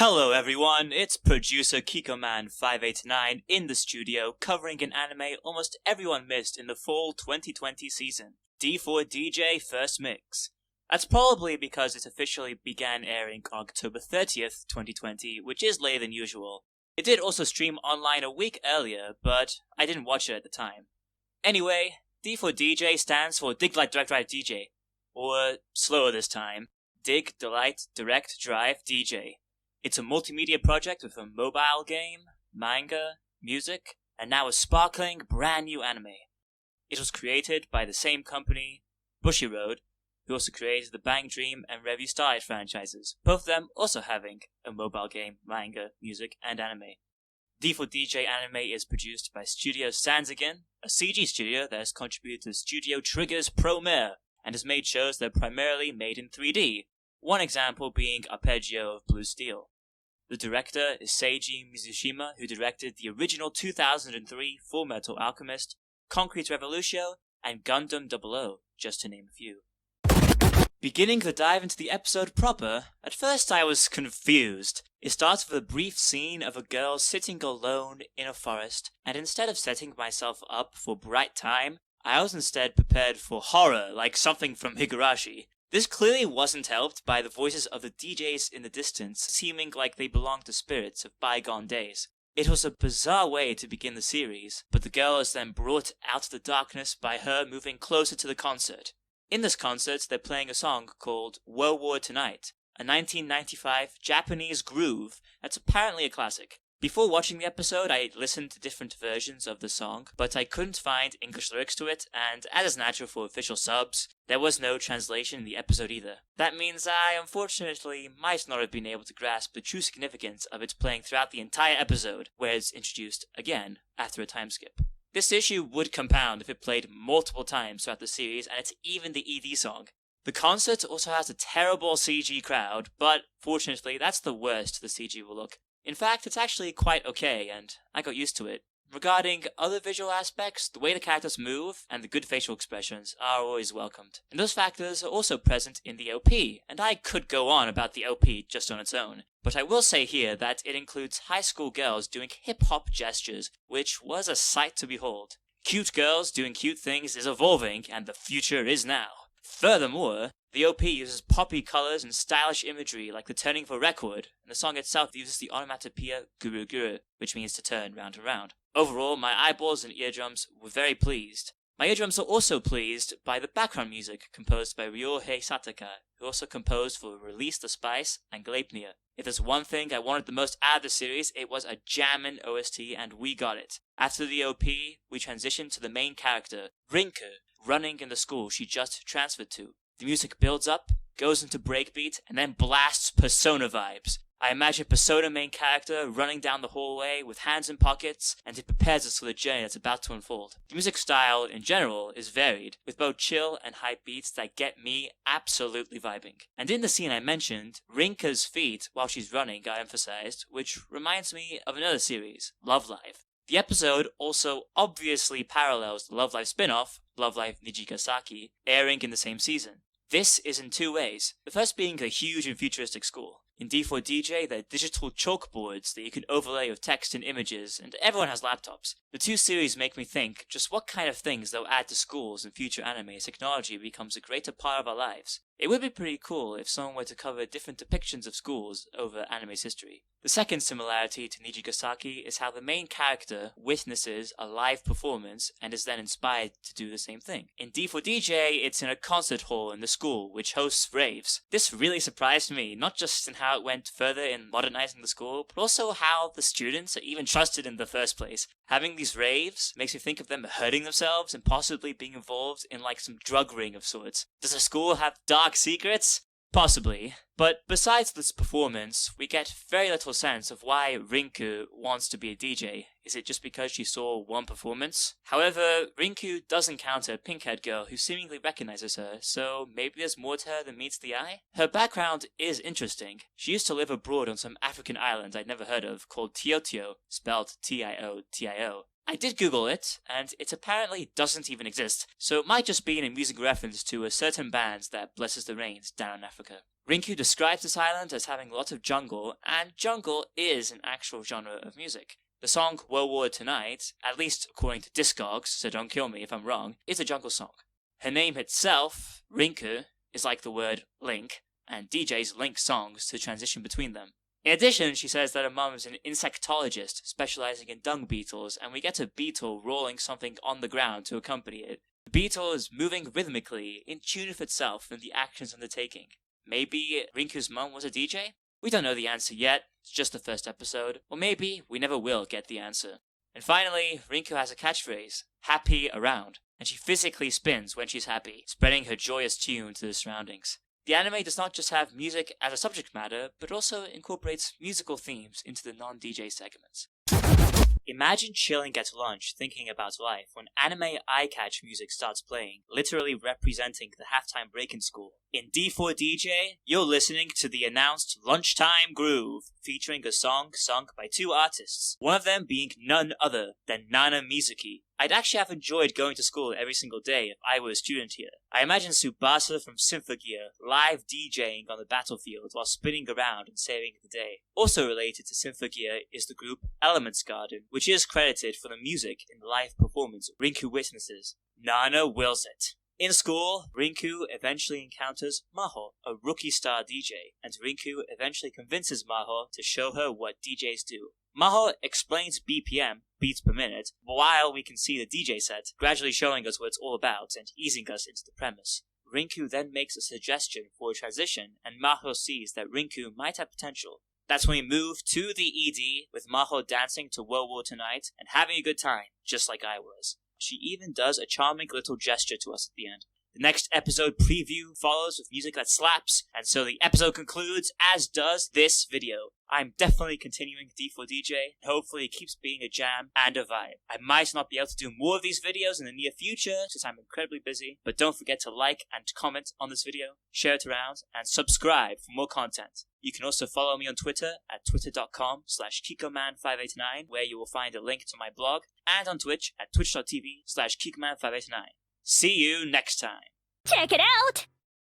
Hello everyone, it's producer KikoMan589 in the studio covering an anime almost everyone missed in the fall 2020 season, D4DJ First Mix. That's probably because it officially began airing on October 30th, 2020, which is later than usual. It did also stream online a week earlier, but I didn't watch it at the time. Anyway, D4DJ stands for Dig Light Direct Drive DJ, or slower this time, Dig Delight Direct Drive DJ. It's a multimedia project with a mobile game, manga, music, and now a sparkling brand new anime. It was created by the same company, Bushiroad, who also created the Bang Dream and Revue Starlight franchises, both of them also having a mobile game, manga, music, and anime. D4DJ anime is produced by Studio SANZIGEN, a CG studio that has contributed to Studio Trigger's Promare, and has made shows that are primarily made in 3D, one example being Arpeggio of Blue Steel. The director is Seiji Mizushima, who directed the original 2003 Fullmetal Alchemist, Concrete Revolutio, and Gundam 00, just to name a few. Beginning the dive into the episode proper, at first I was confused. It starts with a brief scene of a girl sitting alone in a forest, and instead of setting myself up for bright time, I was instead prepared for horror, like something from Higurashi. This clearly wasn't helped by the voices of the DJs in the distance seeming like they belonged to spirits of bygone days. It was a bizarre way to begin the series, but the girl is then brought out of the darkness by her moving closer to the concert. In this concert, they're playing a song called World War Tonight, a 1995 Japanese groove that's apparently a classic. Before watching the episode, I listened to different versions of the song, but I couldn't find English lyrics to it, and as is natural for official subs, there was no translation in the episode either. That means I, unfortunately, might not have been able to grasp the true significance of its playing throughout the entire episode, where it's introduced again after a time skip. This issue would compound if it played multiple times throughout the series, and it's even the ED song. The concert also has a terrible CG crowd, but fortunately, that's the worst the CG will look. In fact, it's actually quite okay, and I got used to it. Regarding other visual aspects, the way the characters move and the good facial expressions are always welcomed. And those factors are also present in the OP, and I could go on about the OP just on its own. But I will say here that it includes high school girls doing hip-hop gestures, which was a sight to behold. Cute girls doing cute things is evolving, and the future is now. Furthermore, the OP uses poppy colors and stylish imagery like the turning of a record, and the song itself uses the onomatopoeia guru guru, which means to turn round and round. Overall, my eyeballs and eardrums were very pleased. My eardrums are also pleased by the background music composed by Ryouhei Sataka, who also composed for Release the Spyce and Gleipnir. If there's one thing I wanted the most out of the series, it was a jammin' OST, and we got it. After the OP, we transitioned to the main character, Rinku, running in the school she just transferred to. The music builds up, goes into breakbeat, and then blasts Persona vibes. I imagine Persona main character running down the hallway with hands in pockets, and it prepares us for the journey that's about to unfold. The music style, in general, is varied, with both chill and hype beats that get me absolutely vibing. And in the scene I mentioned, Rinka's feet while she's running are emphasized, which reminds me of another series, Love Live. The episode also obviously parallels the Love Live spin-off, Love Live Nijigasaki, airing in the same season. This is in two ways, the first being the huge and futuristic school. In D4DJ, they're digital chalkboards that you can overlay with text and images, and everyone has laptops. The two series make me think just what kind of things they'll add to schools in future anime as technology becomes a greater part of our lives. It would be pretty cool if someone were to cover different depictions of schools over anime's history. The second similarity to Nijigasaki is how the main character witnesses a live performance and is then inspired to do the same thing. In D4DJ, it's in a concert hall in the school, which hosts raves. This really surprised me, not just in how it went further in modernizing the school, but also how the students are even trusted in the first place. Having these raves makes me think of them hurting themselves and possibly being involved in like some drug ring of sorts. Does the school have dark secrets? Possibly. But besides this performance, we get very little sense of why Rinku wants to be a DJ. Is it just because she saw one performance? However, Rinku does encounter a pink-haired girl who seemingly recognizes her, so maybe there's more to her than meets the eye? Her background is interesting. She used to live abroad on some African island I'd never heard of called Tiotio, spelled T-I-O-T-I-O. I did Google it, and it apparently doesn't even exist, so it might just be an amusing reference to a certain band that blesses the rains down in Africa. Rinku describes this island as having a lot of jungle, and jungle is an actual genre of music. The song World War Tonight, at least according to Discogs, so don't kill me if I'm wrong, is a jungle song. Her name itself, Rinku, is like the word link, and DJs link songs to transition between them. In addition, she says that her mum is an insectologist specializing in dung beetles, and we get a beetle rolling something on the ground to accompany it. The beetle is moving rhythmically, in tune with itself and the actions undertaking. Maybe Rinku's mum was a DJ? We don't know the answer yet, it's just the first episode, or maybe we never will get the answer. And finally, Rinku has a catchphrase, happy around, and she physically spins when she's happy, spreading her joyous tune to the surroundings. The anime does not just have music as a subject matter, but also incorporates musical themes into the non-DJ segments. Imagine chilling at lunch thinking about life when anime eye-catch music starts playing, literally representing the halftime break in school. In D4DJ, you're listening to the announced Lunchtime Groove, featuring a song sung by two artists, one of them being none other than Nana Mizuki. I'd actually have enjoyed going to school every single day if I were a student here. I imagine Tsubasa from Symphogear live DJing on the battlefield while spinning around and saving the day. Also related to Symphogear is the group Elements Garden, which is credited for the music in the live performance Rinku witnesses. Nana wills it. In school, Rinku eventually encounters Maho, a rookie star DJ, and Rinku eventually convinces Maho to show her what DJs do. Maho explains BPM, beats per minute, while we can see the DJ set, gradually showing us what it's all about and easing us into the premise. Rinku then makes a suggestion for a transition, and Maho sees that Rinku might have potential. That's when we move to the ED, with Maho dancing to World War Tonight and having a good time, just like I was. She even does a charming little gesture to us at the end. The next episode preview follows with music that slaps, and so the episode concludes, as does this video. I'm definitely continuing D4DJ, and hopefully it keeps being a jam and a vibe. I might not be able to do more of these videos in the near future, since I'm incredibly busy, but don't forget to like and comment on this video, share it around, and subscribe for more content. You can also follow me on Twitter at twitter.com/kikoman589, where you will find a link to my blog, and on Twitch at twitch.tv/kikoman589. See you next time. Check it out!